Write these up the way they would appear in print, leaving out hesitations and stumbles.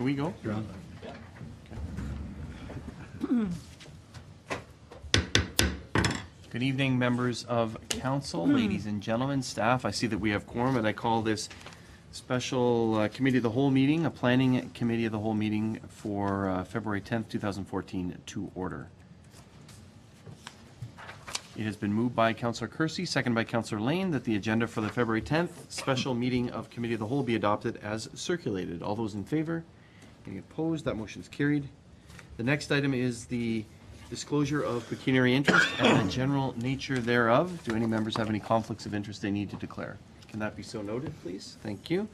Can we go? You're on. Good evening, members of council, ladies and gentlemen, staff. I see that we have quorum, and I call this special committee of the whole meeting, a planning committee of the whole meeting for February 10th, 2014 to order. It has been moved by Councillor Kersey, seconded by Councillor Lane, that the agenda for the February 10th special meeting of committee of the whole be adopted as circulated. All those in favor? Any opposed? That motion is carried. The next item is the disclosure of pecuniary interest and the general nature thereof. Do any members have any conflicts of interest they need to declare? Can that be so noted, please? Thank you.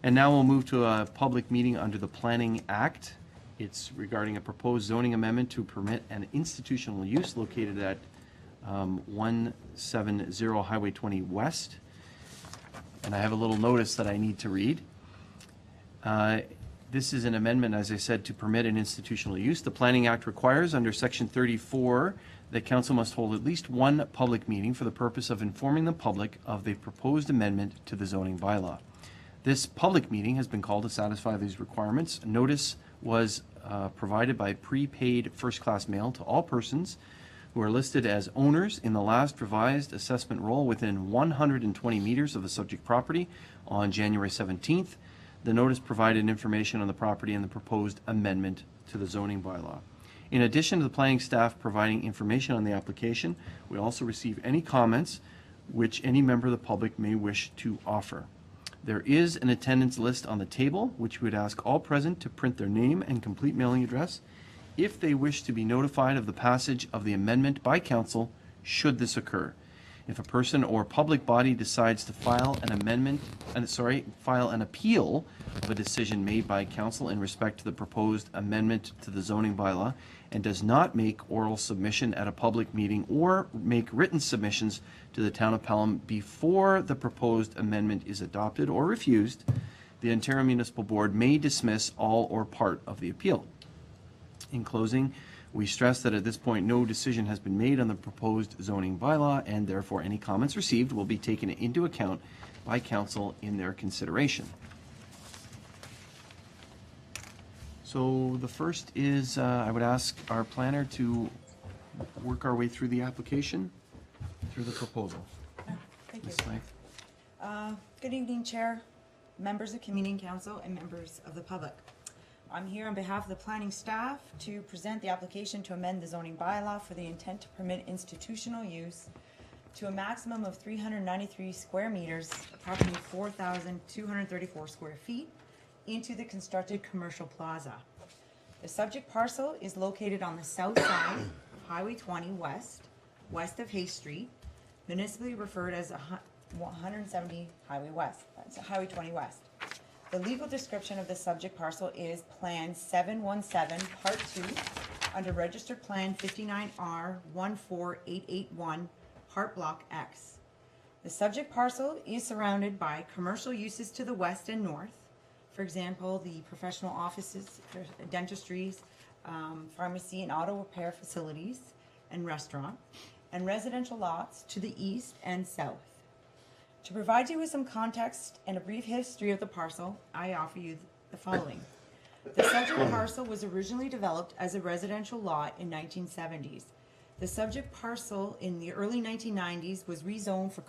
And now we'll move to a public meeting under the Planning Act. It's regarding a proposed zoning amendment to permit an institutional use located at 170 Highway 20 West. And I have a little notice that I need to read. This is an amendment, as I said, to permit an institutional use. The Planning Act requires under Section 34 that council must hold at least one public meeting for the purpose of informing the public of the proposed amendment to the zoning bylaw. This public meeting has been called to satisfy these requirements. Notice was provided by prepaid first-class mail to all persons who are listed as owners in the last revised assessment roll within 120 meters of the subject property on January 17th. The notice provided information on the property and the proposed amendment to the zoning bylaw. In addition to the planning staff providing information on the application, we also receive any comments which any member of the public may wish to offer. There is an attendance list on the table, which we would ask all present to print their name and complete mailing address if they wish to be notified of the passage of the amendment by council, should this occur. If a person or public body decides to file an appeal of a decision made by council in respect to the proposed amendment to the zoning bylaw and does not make oral submission at a public meeting or make written submissions to the town of Pelham before the proposed amendment is adopted or refused, the Ontario Municipal Board may dismiss all or part of the appeal. In closing, we stress that at this point no decision has been made on the proposed zoning bylaw, and therefore any comments received will be taken into account by council in their consideration. So the first is I would ask our planner to work our way through the application, through the proposal. Thank Ms. you. Smythe. Good evening, Chair, members of Community Council, and members of the public. I'm here on behalf of the planning staff to present the application to amend the zoning bylaw for the intent to permit institutional use to a maximum of 393 square meters, approximately 4,234 square feet, into the constructed commercial plaza. The subject parcel is located on the south side of Highway 20 west of Hay Street, municipally referred as 170 Highway West. That's Highway 20 West. The legal description of the subject parcel is Plan 717, Part 2, under Registered Plan 59R14881, Part Block X. The subject parcel is surrounded by commercial uses to the west and north, for example, the professional offices, dentistries, pharmacy and auto repair facilities, and restaurant, and residential lots to the east and south. To provide you with some context and a brief history of the parcel, I offer you the following. The subject parcel was originally developed as a residential lot in 1970s. The subject parcel in the early 1990s was rezoned for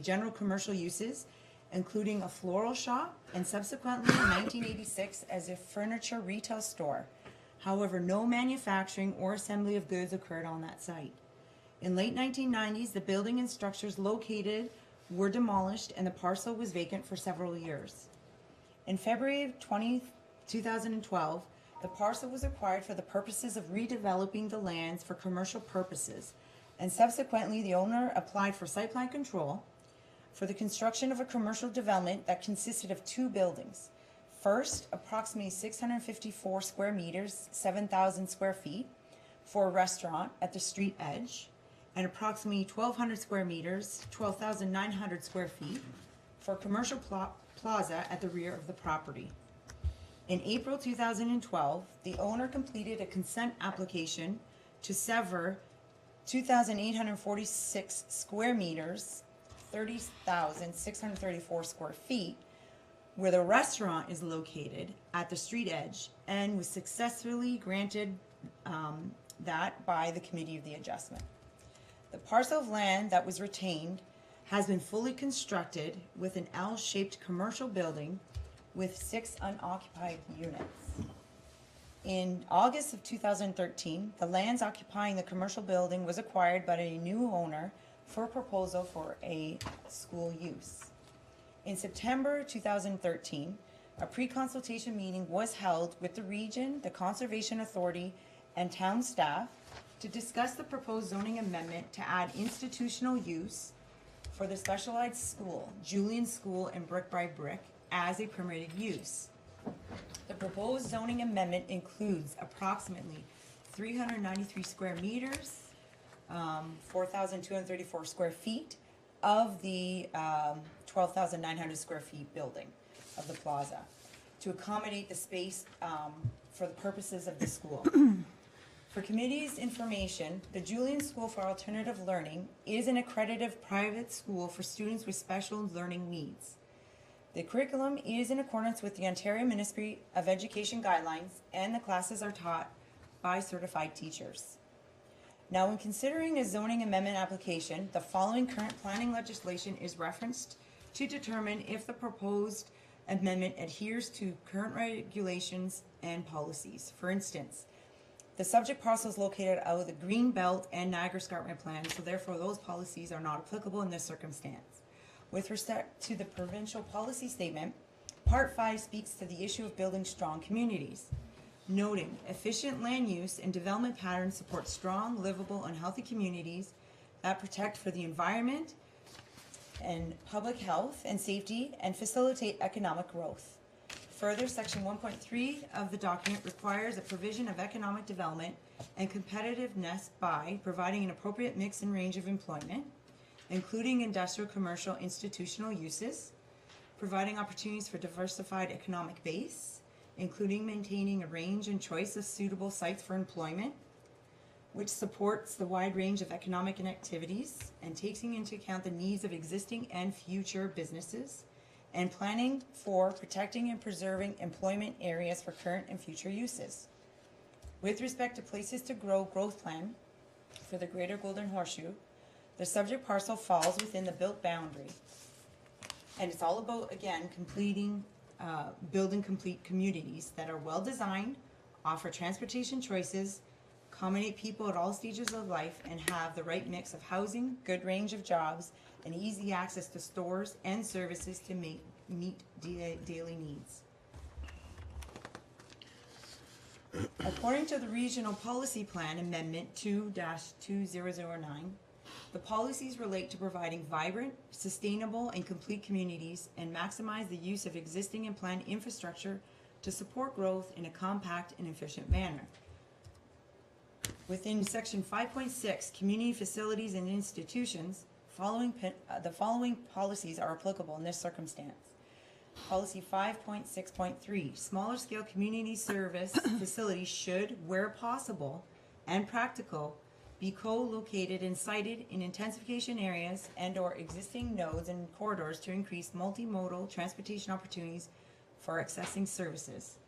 general commercial uses, including a floral shop, and subsequently in 1986 as a furniture retail store. However, no manufacturing or assembly of goods occurred on that site. In late 1990s, the building and structures located were demolished and the parcel was vacant for several years. In February of 2012, the parcel was acquired for the purposes of redeveloping the lands for commercial purposes, and subsequently the owner applied for site plan control for the construction of a commercial development that consisted of two buildings. First, approximately 654 square meters, 7,000 square feet, for a restaurant at the street edge, and approximately 1,200 square meters, 12,900 square feet, for a commercial plaza at the rear of the property. In April 2012, the owner completed a consent application to sever 2,846 square meters, 30,634 square feet, where the restaurant is located at the street edge and was successfully granted that by the Committee of the Adjustment. The parcel of land that was retained has been fully constructed with an L-shaped commercial building with 6 unoccupied units. In August of 2013, the lands occupying the commercial building was acquired by a new owner for a proposal for a school use. In September 2013, a pre-consultation meeting was held with the region, the Conservation Authority, and town staff to discuss the proposed zoning amendment to add institutional use for the specialized school, Julian School and Brick by Brick, as a permitted use. The proposed zoning amendment includes approximately 393 square meters, 4,234 square feet of the 12,900 square feet building of the plaza to accommodate the space for the purposes of the school. For committee's information, the Julian School for Alternative Learning is an accredited private school for students with special learning needs. The curriculum is in accordance with the Ontario Ministry of Education guidelines, and the classes are taught by certified teachers. Now, when considering a zoning amendment application, the following current planning legislation is referenced to determine if the proposed amendment adheres to current regulations and policies. For instance, the subject parcel is located out of the Green Belt and Niagara Escarpment Plan, so therefore those policies are not applicable in this circumstance. With respect to the provincial policy statement, Part 5 speaks to the issue of building strong communities, noting efficient land use and development patterns support strong, livable, and healthy communities that protect for the environment and public health and safety and facilitate economic growth. Further, Section 1.3 of the document requires a provision of economic development and competitiveness by providing an appropriate mix and range of employment, including industrial, commercial, institutional uses, providing opportunities for diversified economic base, including maintaining a range and choice of suitable sites for employment, which supports the wide range of economic activities and taking into account the needs of existing and future businesses, and planning for protecting and preserving employment areas for current and future uses. With respect to places to grow growth plan for the Greater Golden Horseshoe, the subject parcel falls within the built boundary. And it's all about, again, building complete communities that are well designed, offer transportation choices, accommodate people at all stages of life, and have the right mix of housing, good range of jobs, and easy access to stores and services to meet daily needs. According to the Regional Policy Plan Amendment 2-2009, the policies relate to providing vibrant, sustainable, and complete communities and maximize the use of existing and planned infrastructure to support growth in a compact and efficient manner. Within Section 5.6, Community Facilities and Institutions, the following policies are applicable in this circumstance. Policy 5.6.3, smaller scale community service facilities should, where possible and practical, be co-located and sited in intensification areas and or existing nodes and corridors to increase multimodal transportation opportunities for accessing services.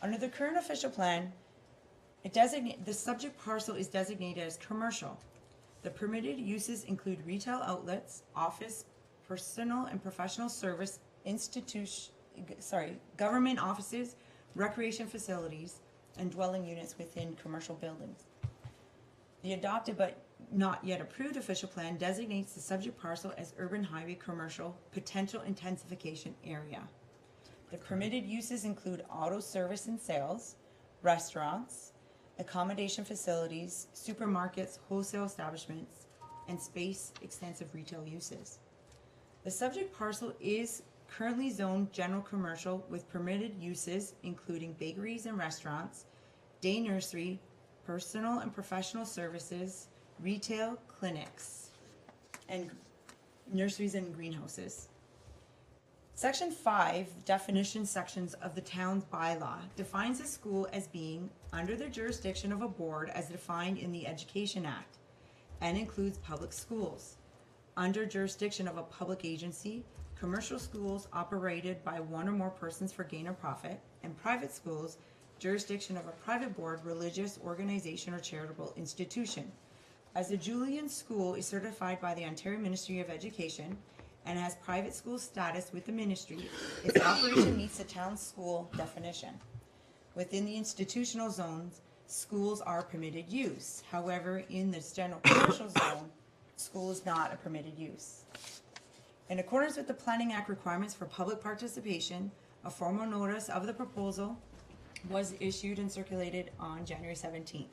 Under the current official plan, the subject parcel is designated as commercial. The permitted uses include retail outlets, office, personal and professional service, government offices, recreation facilities, and dwelling units within commercial buildings. The adopted but not yet approved official plan designates the subject parcel as urban highway commercial potential intensification area. The permitted uses include auto service and sales, restaurants, accommodation facilities, supermarkets, wholesale establishments, and space extensive retail uses. The subject parcel is currently zoned general commercial with permitted uses including bakeries and restaurants, day nursery, personal and professional services, retail, clinics, and nurseries and greenhouses. Section 5, definition sections of the town's bylaw, defines a school as being under the jurisdiction of a board as defined in the Education Act and includes public schools. under jurisdiction of a public agency, commercial schools operated by one or more persons for gain or profit, and private schools, jurisdiction of a private board, religious organization, or charitable institution. As the Julian School is certified by the Ontario Ministry of Education and has private school status with the ministry, its operation meets the town school definition. Within the institutional zones, schools are permitted use. However, in this general commercial zone, school is not a permitted use. In accordance with the Planning Act requirements for public participation, a formal notice of the proposal was issued and circulated on January 17th.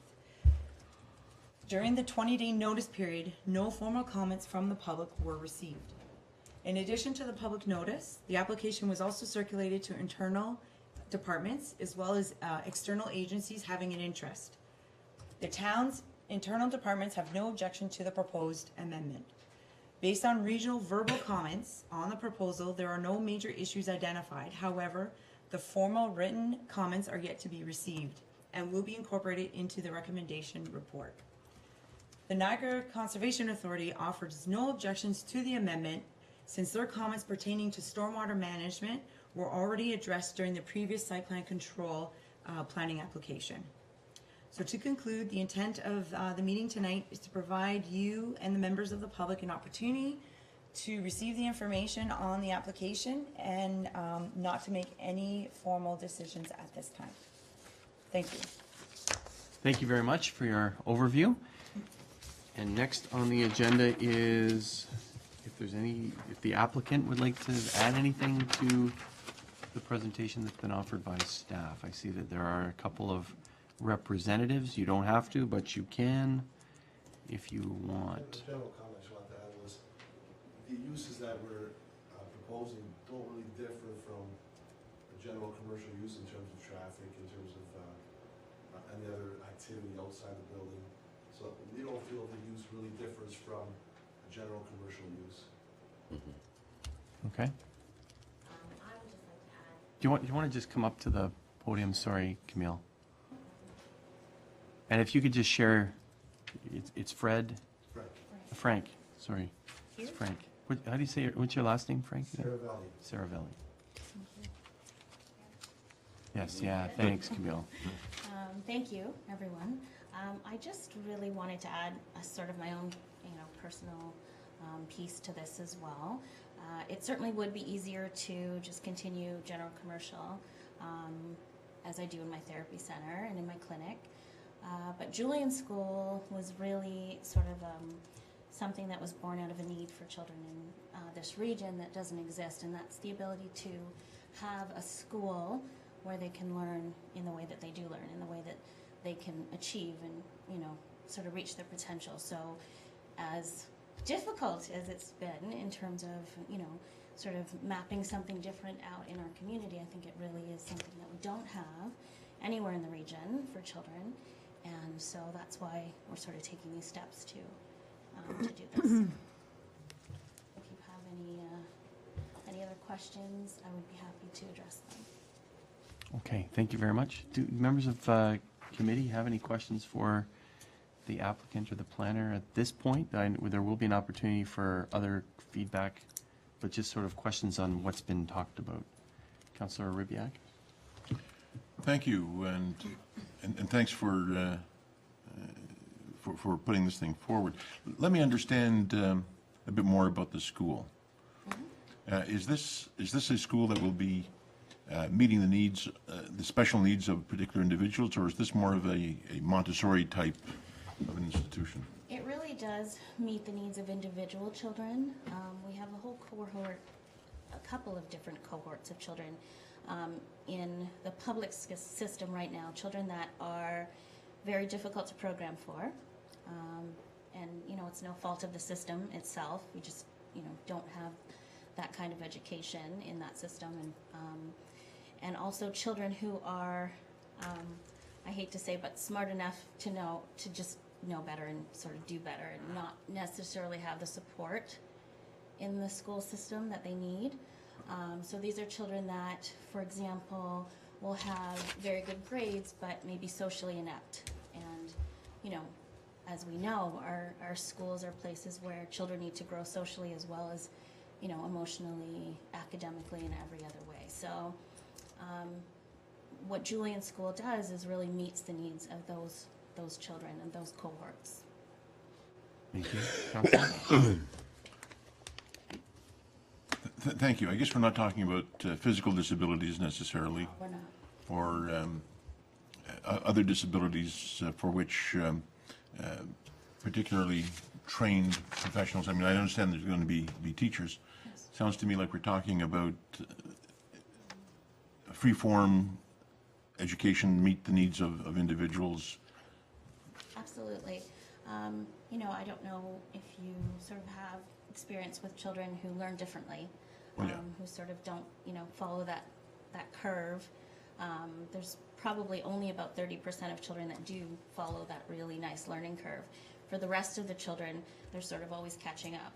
During the 20-day notice period, no formal comments from the public were received. In addition to the public notice, the application was also circulated to internal departments as well as external agencies having an interest. The town's internal departments have no objection to the proposed amendment. Based on regional verbal comments on the proposal, there are no major issues identified. However, the formal written comments are yet to be received and will be incorporated into the recommendation report. The Niagara Conservation Authority offers no objections to the amendment since their comments pertaining to stormwater management were already addressed during the previous site plan control planning application. So to conclude, the intent of the meeting tonight is to provide you and the members of the public an opportunity to receive the information on the application and not to make any formal decisions at this time. Thank you. Thank you very much for your overview. And next on the agenda is if the applicant would like to add anything to the presentation that's been offered by staff. I see that there are a couple of representatives. You don't have to, but you can if you want. The general comment I wanted to add was the uses that we're proposing don't really differ from a general commercial use in terms of traffic, in terms of any other activity outside the building. So we don't feel the use really differs from a general commercial use. Okay. I would just like to add. Do you want to just come up to the podium? Sorry, Camille. And if you could just share, it's Fred. Frank. Sorry, it's Frank. How do you say what's your last name, Frank? Sarah Valley. Yes. Yeah. Thanks, Camille. Thank you, everyone. I just really wanted to add a sort of my own, personal piece to this as well. It certainly would be easier to just continue general commercial as I do in my therapy center and in my clinic. But Julian School was really sort of something that was born out of a need for children in this region that doesn't exist, and that's the ability to have a school where they can learn in the way that they do learn, in the way that they can achieve and, sort of reach their potential. So as difficult as it's been in terms of, sort of mapping something different out in our community, I think it really is something that we don't have anywhere in the region for children. And so that's why we're sort of taking these steps to do this. If you have any other questions, I would be happy to address them. Okay. Thank you very much. Do members of committee have any questions for the applicant or the planner at this point? There will be an opportunity for other feedback, but just sort of questions on what's been talked about. Councillor Ribiak. Thank you, and thanks for putting this thing forward. Let me understand a bit more about the school. Is this a school that will be meeting the needs, the special needs of particular individuals, or is this more of a Montessori type of an institution? It really does meet the needs of individual children. We have a whole cohort, a couple of different cohorts of children in the public system right now, children that are very difficult to program for. And, it's no fault of the system itself. We just, don't have that kind of education in that system. And also children who are, I hate to say, but smart enough to just know better and sort of do better and not necessarily have the support in the school system that they need. So these are children that, for example, will have very good grades, but maybe socially inept and, as we know, our schools are places where children need to grow socially as well as, you know, emotionally, academically, and every other way. So what Julian School does is really meets the needs of those children and those cohorts. Thank you. Councillor? Thank you. I guess we're not talking about physical disabilities necessarily, We're not. or other disabilities for which particularly trained professionals, I mean, I understand there's going to be teachers. Yes. Sounds to me like we're talking about free-form education, meet the needs of individuals. Absolutely. You know, I don't know if you sort of have experience with children who learn differently, Oh, yeah. who sort of don't, you know, follow that curve. There's probably only about 30% of children that do follow that really nice learning curve. For the rest of the children, they're sort of always catching up.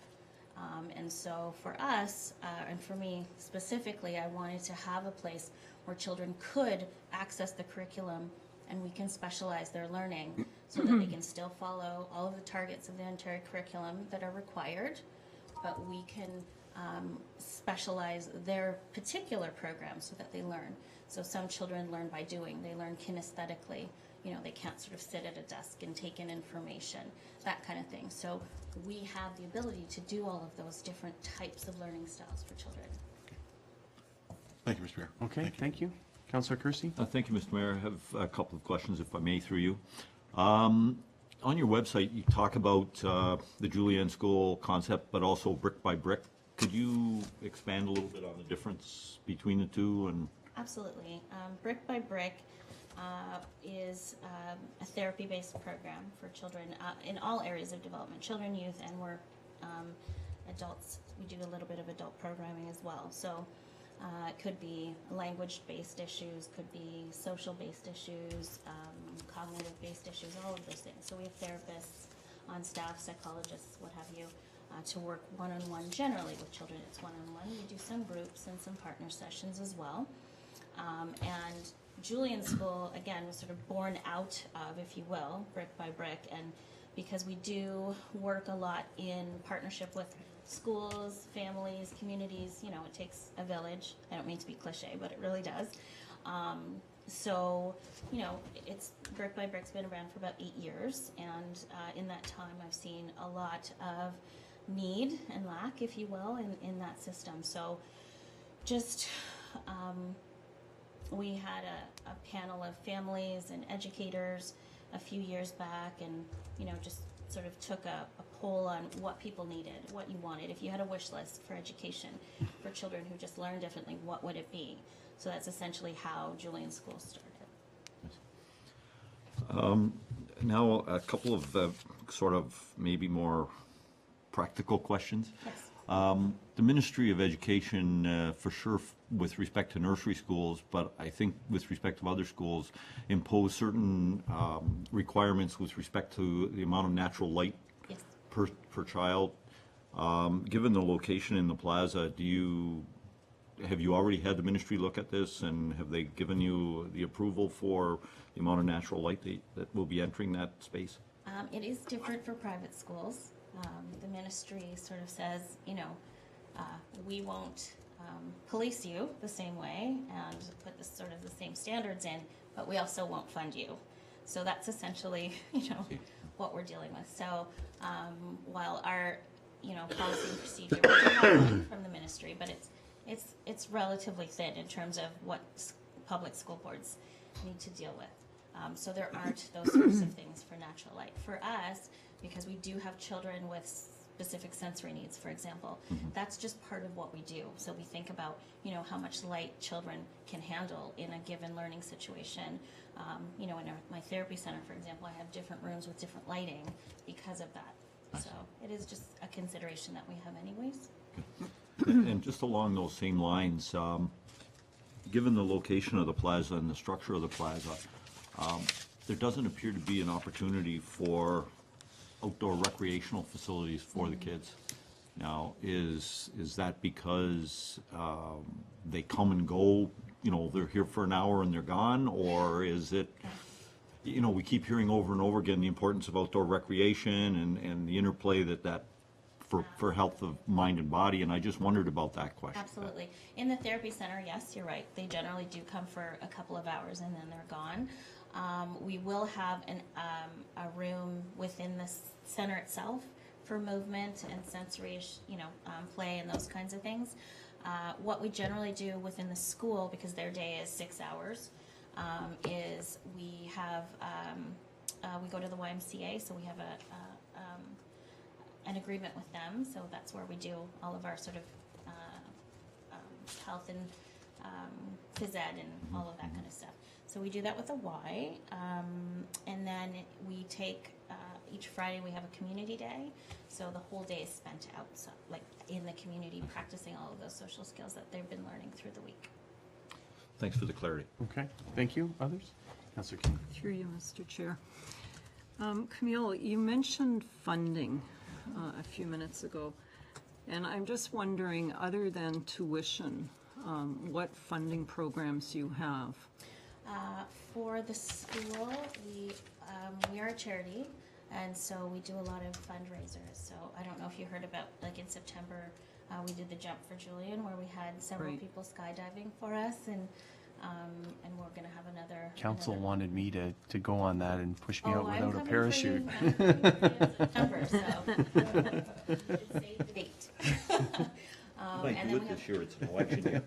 And so for us, and for me specifically, I wanted to have a place where children could access the curriculum and we can specialize their learning so that they can still follow all of the targets of the Ontario curriculum that are required, but we can specialize their particular program so that they learn. So some children learn by doing, they learn kinesthetically. You know, they can't sort of sit at a desk and take in information, that kind of thing. So we have the ability to do all of those different types of learning styles for children. Thank you, Mr. Mayor. Okay, thank you. Councillor Kersey? Thank you, Mr. Mayor. I have a couple of questions, if I may, through you. On your website, you talk about the Julian School concept, but also brick by brick. Could you expand a little bit on the difference between the two? And Absolutely. Brick by Brick is a therapy-based program for children in all areas of development, children, youth, and we're adults. We do a little bit of adult programming as well. So it could be language-based issues, could be social-based issues, cognitive-based issues, all of those things. So we have therapists on staff, psychologists, what have you, to work one-on-one generally with children. It's one-on-one. We do some groups and some partner sessions as well. And Julian School, again, was sort of born out of, if you will, Brick by Brick. And because we do work a lot in partnership with schools, families, communities, you know, it takes a village. I don't mean to be cliche, but it really does. So, you know, it's Brick by Brick's been around for about 8 years. And in that time, I've seen a lot of need and lack, if you will, in that system. So just we had a panel of families and educators a few years back, and you know, just sort of took a poll on what people needed, what you wanted. If you had a wish list for education for children who just learn differently, what would it be? So that's essentially how Julian School started. now a couple of sort of maybe more practical questions. Yes. The Ministry of Education, for sure, with respect to nursery schools, but I think with respect to other schools, impose certain requirements with respect to the amount of natural light Yes. per child. Given the location in the plaza, have you already had the ministry look at this, and have they given you the approval for the amount of natural light that will be entering that space? It is different for private schools. The ministry sort of says, you know, we won't police you the same way and put the sort of the same standards in, but we also won't fund you. So that's essentially, you know, what we're dealing with. So while our, you know, policy and procedure we do have one from the ministry, but it's relatively thin in terms of what public school boards need to deal with. So there aren't those sorts of things for natural light. For us, because we do have children with specific sensory needs, for example, that's just part of what we do. So we think about, you know, how much light children can handle in a given learning situation. You know, in my therapy center, for example, I have different rooms with different lighting because of that. So it is just a consideration that we have anyways. And just along those same lines, given the location of the plaza and the structure of the plaza, there doesn't appear to be an opportunity for outdoor recreational facilities for the kids. Now, is that because they come and go, you know, they're here for an hour and they're gone, or is it you know, we keep hearing over and over again the importance of outdoor recreation and the interplay that for health of mind and body, and I just wondered about that question. Absolutely. In the therapy center, yes, you're right. They generally do come for a couple of hours and then they're gone. We will have a room within the center itself for movement and sensory, play and those kinds of things. What we generally do within the school, because their day is 6 hours, is we have we go to the YMCA, so we have an agreement with them. So that's where we do all of our sort of health and phys ed and all of that kind of stuff. So we do that with a Y, and then we take each Friday we have a community day. So the whole day is spent outside, like in the community, practicing all of those social skills that they've been learning through the week. Thanks for the clarity. Okay, thank you. Others? Councillor King. Through you, Mr. Chair. Camille, you mentioned funding a few minutes ago, and I'm just wondering, other than tuition, what funding programs you have? For the school, we are a charity, and so we do a lot of fundraisers. So I don't know if you heard about, like in September, we did the Jump for Julian, where we had several Right. people skydiving for us, and we're going to have another. Council another- wanted me to go on that and push me out I'm without a coming for parachute. you. I'm coming for you in September, so it's save the date. Might and do then it we this year, it's an election year.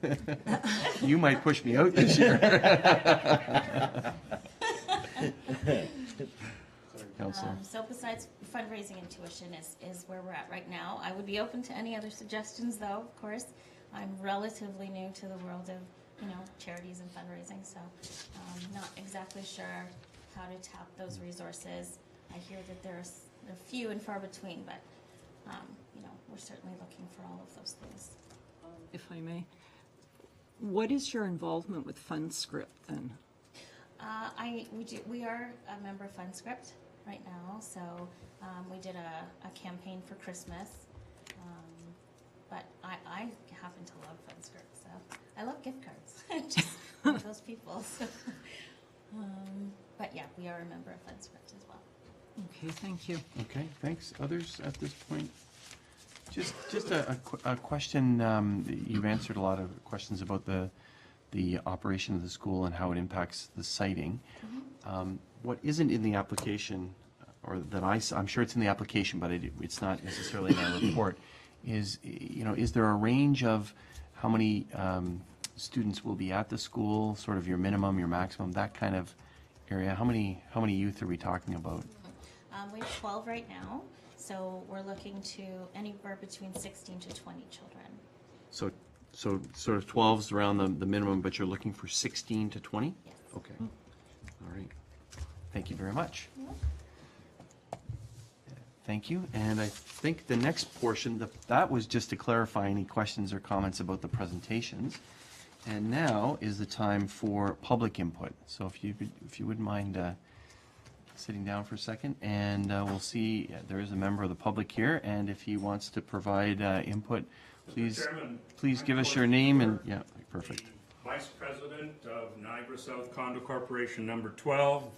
You might push me out this year. Council. So besides fundraising and tuition is where we're at right now. I would be open to any other suggestions, though, of course. I'm relatively new to the world of, charities and fundraising, so not exactly sure how to tap those resources. I hear that they're few and far between, but, we're certainly looking for all of those things. If I may. What is your involvement with FundScript then? We are a member of FundScript right now, so we did a campaign for Christmas, but I happen to love FundScript, so I love gift cards. Just one of those people. So, but yeah, we are a member of FundScript as well. Okay, thank you. Okay, thanks. Others at this point? Just a question. You've answered a lot of questions about the operation of the school and how it impacts the siting. What isn't in the application, or that I'm sure it's in the application, but it's not necessarily in our report, is there a range of how many students will be at the school, sort of your minimum, your maximum, that kind of area? How many youth are we talking about? We have 12 right now, so we're looking to anywhere between 16 to 20 children. So sort of 12's around the minimum, but you're looking for 16 to 20? Yes. Okay. All right. Thank you very much. Thank you. And I think the next portion, that was just to clarify any questions or comments about the presentations. And now is the time for public input. So if you wouldn't mind sitting down for a second, and we'll see, there is a member of the public here, and if he wants to provide input, please give us your name and, yeah, perfect. Vice President of Niagara South Condo Corporation number 12,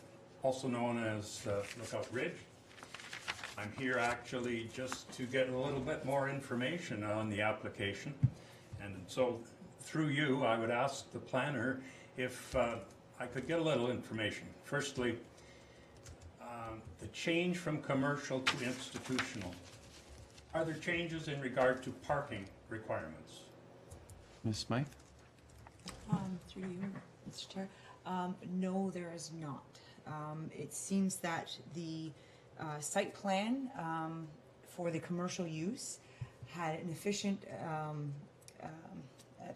also known as Lookout Ridge. I'm here actually just to get a little bit more information on the application, and so through you I would ask the planner if I could get a little information. Firstly, the change from commercial to institutional. Are there changes in regard to parking requirements? Ms. Smythe? Through you, Mr. Chair. No, there is not. It seems that the site plan for the commercial use had an efficient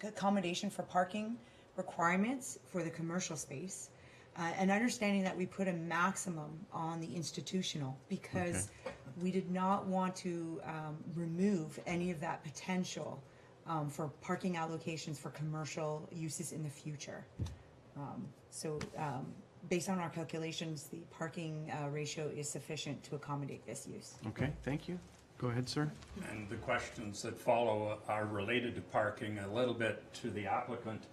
accommodation for parking requirements for the commercial space. And understanding that we put a maximum on the institutional because we did not want to remove any of that potential for parking allocations for commercial uses in the future. Based on our calculations, the parking ratio is sufficient to accommodate this use. Okay, thank you. Go ahead, sir. And the questions that follow are related to parking, a little bit to the applicant.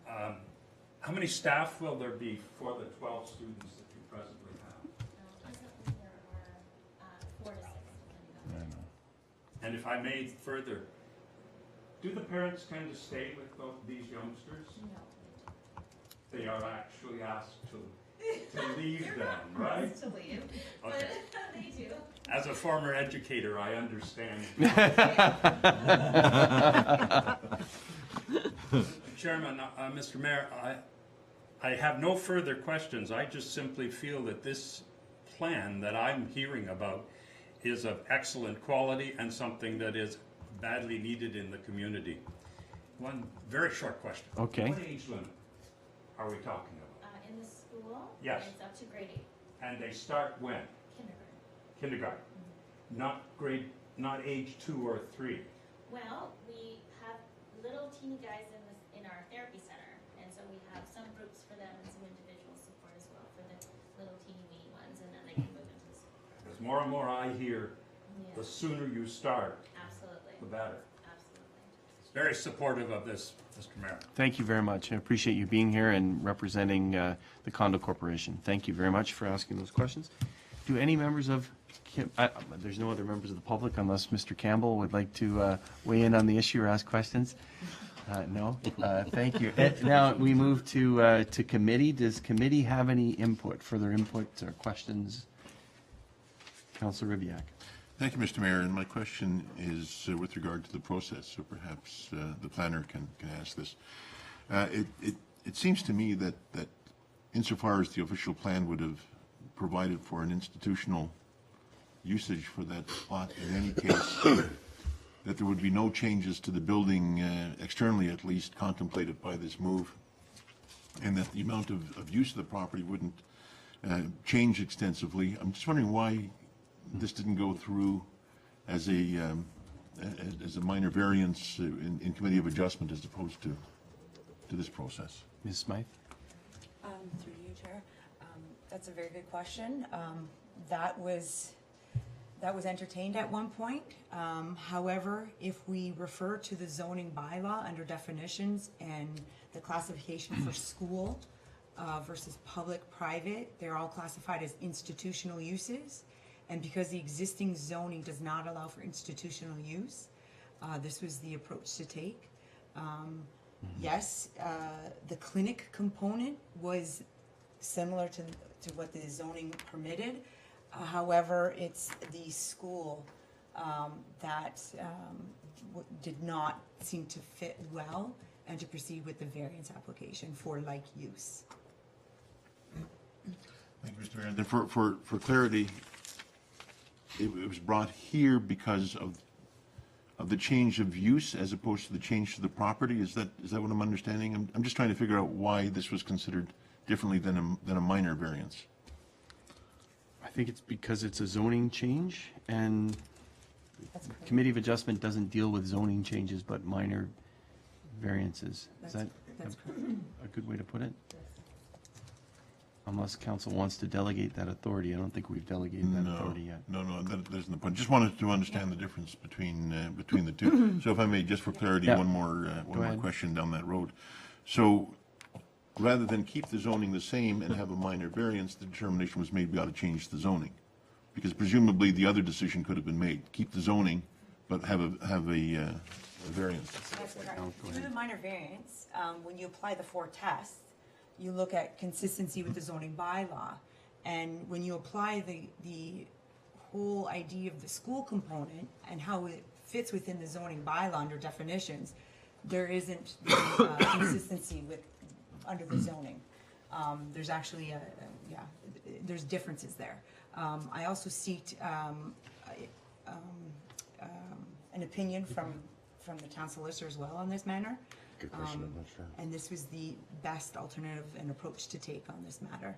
How many staff will there be for the 12 students that you presently And if I may further, do the parents tend to stay with these youngsters? No. They are actually asked to leave them, right? To leave, but Okay. they do. As a former educator, I understand. Chairman, Mr. Mayor, I have no further questions. I just simply feel that this plan that I'm hearing about is of excellent quality and something that is badly needed in the community. One very short question. Okay. What age limit are we talking about? In the school, Yes. it's up to grade 8, And they start when? kindergarten. Kindergarten? Not age 2 or 3? Well, we have little teeny guys in our therapy center, and so we have some groups for them and some individual support as well for the little teeny weeny ones, and then they can move into the school. Because more and more I hear, the Yeah, sooner you start, absolutely, the better. absolutely. Very supportive of this, Mr. Mayor. Thank you very much. I appreciate you being here and representing the Condo Corporation. Thank you very much for asking those questions. Do any members of, there's no other members of the public unless Mr. Campbell would like to weigh in on the issue or ask questions? No? Thank you. Now, we move to committee. Does committee have any input, further input or questions? Councilor Ribbiak. Thank you, Mr. Mayor, and my question is with regard to the process, so perhaps the planner can ask this. It seems to me that insofar as the official plan would have provided for an institutional usage for that plot, in any case, that there would be no changes to the building, externally at least, contemplated by this move, and that the amount of use of the property wouldn't change extensively. I'm just wondering why this didn't go through as a minor variance in Committee of Adjustment as opposed to this process. Ms. Smythe? Through you, Chair. That's a very good question. That was entertained at one point. However, if we refer to the zoning bylaw under definitions and the classification for school versus public-private, they're all classified as institutional uses. And because the existing zoning does not allow for institutional use, this was the approach to take. Yes, the clinic component was similar to what the zoning permitted. However, it's the school that did not seem to fit well and to proceed with the variance application for like use. Thank you, Mr. Mayor. And then for clarity, it was brought here because of the change of use as opposed to the change to the property? Is that what I'm understanding? I'm just trying to figure out why this was considered differently than a minor variance. I think it's because it's a zoning change, and Committee of Adjustment doesn't deal with zoning changes, but minor variances. Is that That's correct. a good way to put it? Unless council wants to delegate that authority. I don't think we've delegated that authority yet. No, that isn't the point. Just wanted to understand the difference between the two. So if I may, just for clarity, Yeah. one more ahead. question down that road. So rather than keep the zoning the same and have a minor variance, the determination was made we ought to change the zoning. Because presumably the other decision could have been made, keep the zoning, but have a variance. That's correct. Through the minor variance, when you apply the 4 tests, you look at consistency with the zoning bylaw. And when you apply the whole idea of the school component and how it fits within the zoning bylaw under definitions, there isn't the consistency under the zoning. There's actually there's differences there. I also seeked an opinion from the town solicitor as well on this matter. Good question, I'm not sure. And this was the best alternative and approach to take on this matter.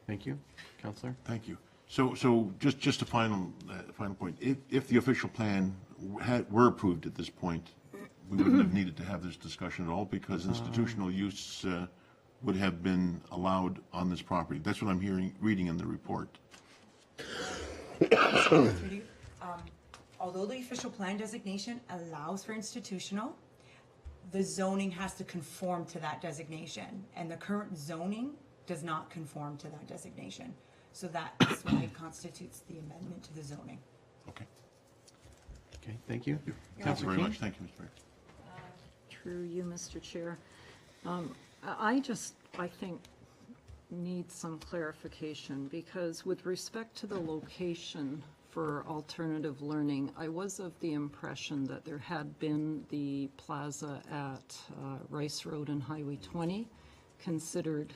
Thank you. Councillor? Thank you. So just a final point. If the official plan were approved at this point, we wouldn't have needed to have this discussion at all because institutional use would have been allowed on this property. That's what I'm reading in the report. Although the official plan designation allows for institutional, the zoning has to conform to that designation, and the current zoning does not conform to that designation. So that is why it constitutes the amendment to the zoning. Okay. Okay, thank you. Thank you Councillor very King? much. Thank you, Mr. Mayor. Through you, Mr. Chair. I think, need some clarification, because with respect to the location for alternative learning, I was of the impression that there had been the plaza at Rice Road and Highway 20 considered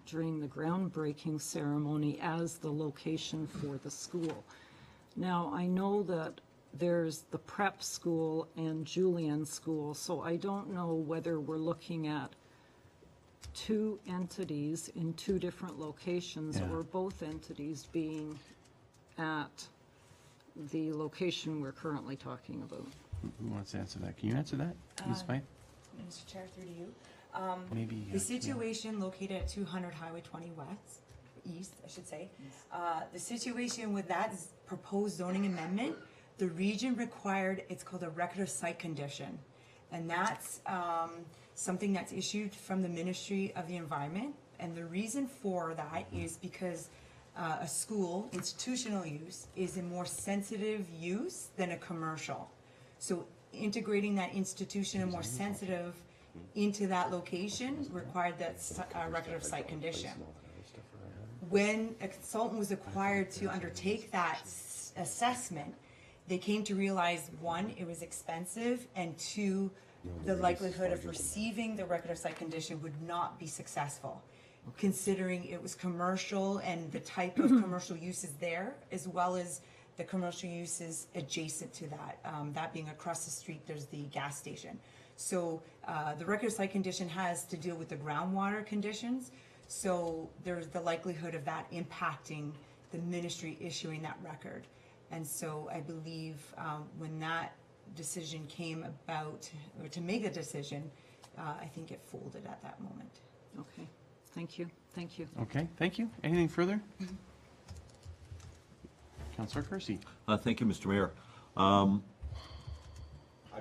during the groundbreaking ceremony as the location for the school. Now, I know that there's the prep school and Julian School, so I don't know whether we're looking at two entities in two different locations, Yeah. or both entities being at the location we're currently talking about. Who wants to answer that? Can you answer that, Ms. Fife? Mr. Chair, through to you. Maybe. The situation located at 200 Highway 20 West, East, I should say. The situation with that is proposed zoning amendment, the region required, it's called a record of site condition. And that's something that's issued from the Ministry of the Environment. And the reason for that is because a school, institutional use, is a more sensitive use than a commercial. So integrating that institution and more sensitive into that location required that record of site condition. When a consultant was acquired to undertake that assessment, they came to realize, one, it was expensive, and two, the likelihood of receiving the record of site condition would not be successful, considering it was commercial and the type of commercial uses there, as well as the commercial uses adjacent to that. That being across the street, there's the gas station. So the record of site condition has to deal with the groundwater conditions. So there's the likelihood of that impacting the ministry issuing that record. And so I believe when that decision came about, or to make a decision, I think it folded at that moment. Okay, thank you, thank you. Okay, thank you. Anything further? Councillor Kersey? Thank you, Mr. Mayor. I'm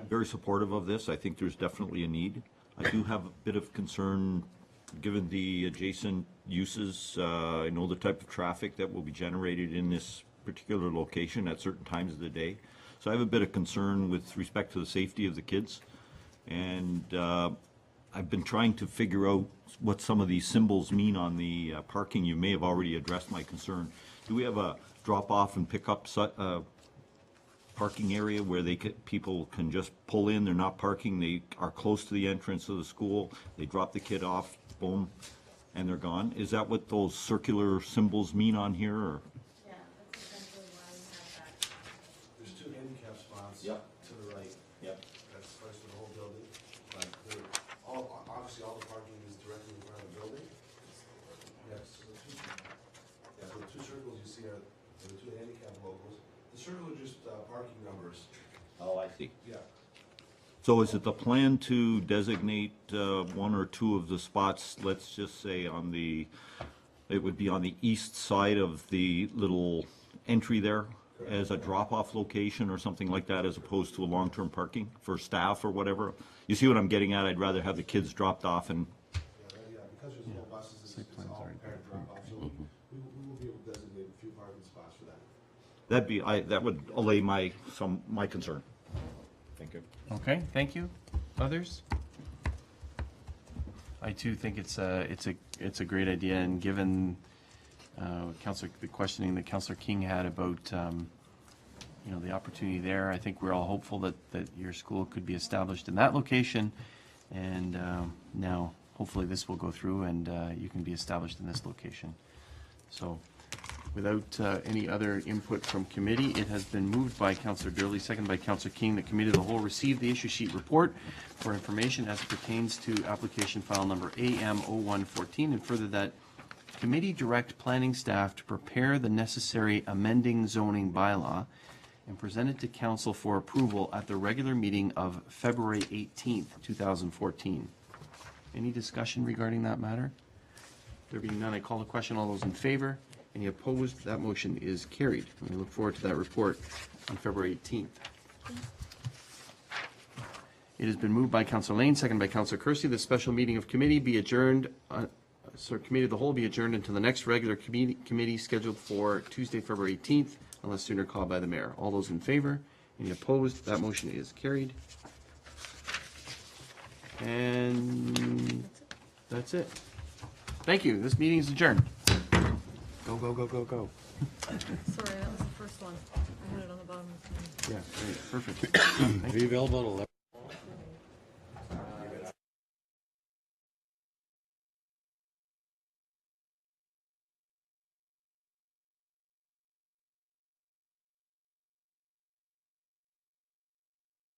very supportive of this. I think there's definitely a need. I do have a bit of concern, given the adjacent uses. I know the type of traffic that will be generated in this particular location at certain times of the day. So I have a bit of concern with respect to the safety of the kids. And I've been trying to figure out what some of these symbols mean on the parking. You may have already addressed my concern. Do we have a drop-off and pick-up parking area where people can just pull in? They're not parking. They are close to the entrance of the school. They drop the kid off, boom, and they're gone. Is that what those circular symbols mean on here? Or? Yeah, that's essentially why we have that. There's two handicap spots Yep. to the right. Yep. That's first for the whole building, but obviously all the parking is directly in front of the building. Yes, so the two circles you see are the two handicap logos. The circle are just parking numbers. Oh, I see. Yeah. So is it the plan to designate one or two of the spots, let's just say it would be on the east side of the little entry there, as a drop-off location or something like that, as opposed to a long-term parking for staff or whatever? You see what I'm getting at? I'd rather have the kids dropped off and, Yeah, because there's no buses, it's all parent drop-off, so we will be able to designate a few parking spots for that. that would allay my concern. Thank you. Okay, thank you. Others? I too think it's a great idea, and given the questioning that Councillor King had about the opportunity there, I think we're all hopeful that your school could be established in that location, and now hopefully this will go through and you can be established in this location. So without any other input from committee, it has been moved by Councillor Durley, seconded by Councillor King, that Committee of the Whole receive the issue sheet report for information as pertains to application file number AM0114, and further that committee direct planning staff to prepare the necessary amending zoning bylaw and present it to council for approval at the regular meeting of February 18th, 2014. Any discussion regarding that matter? There being none, I call the question. All those in favor? Any opposed? That motion is carried. We look forward to that report on February 18th. It has been moved by Councillor Lane, seconded by Councillor Kersey. The special meeting of committee be adjourned, Committee of the Whole be adjourned until the next regular committee scheduled for Tuesday, February 18th, unless sooner called by the mayor. All those in favor? Any opposed? That motion is carried. And that's it. Thank you. This meeting is adjourned. Go, go, go, go, go. Sorry, that was the first one. I had it on the bottom of the screen. Yeah, great, perfect. Are you available at 11?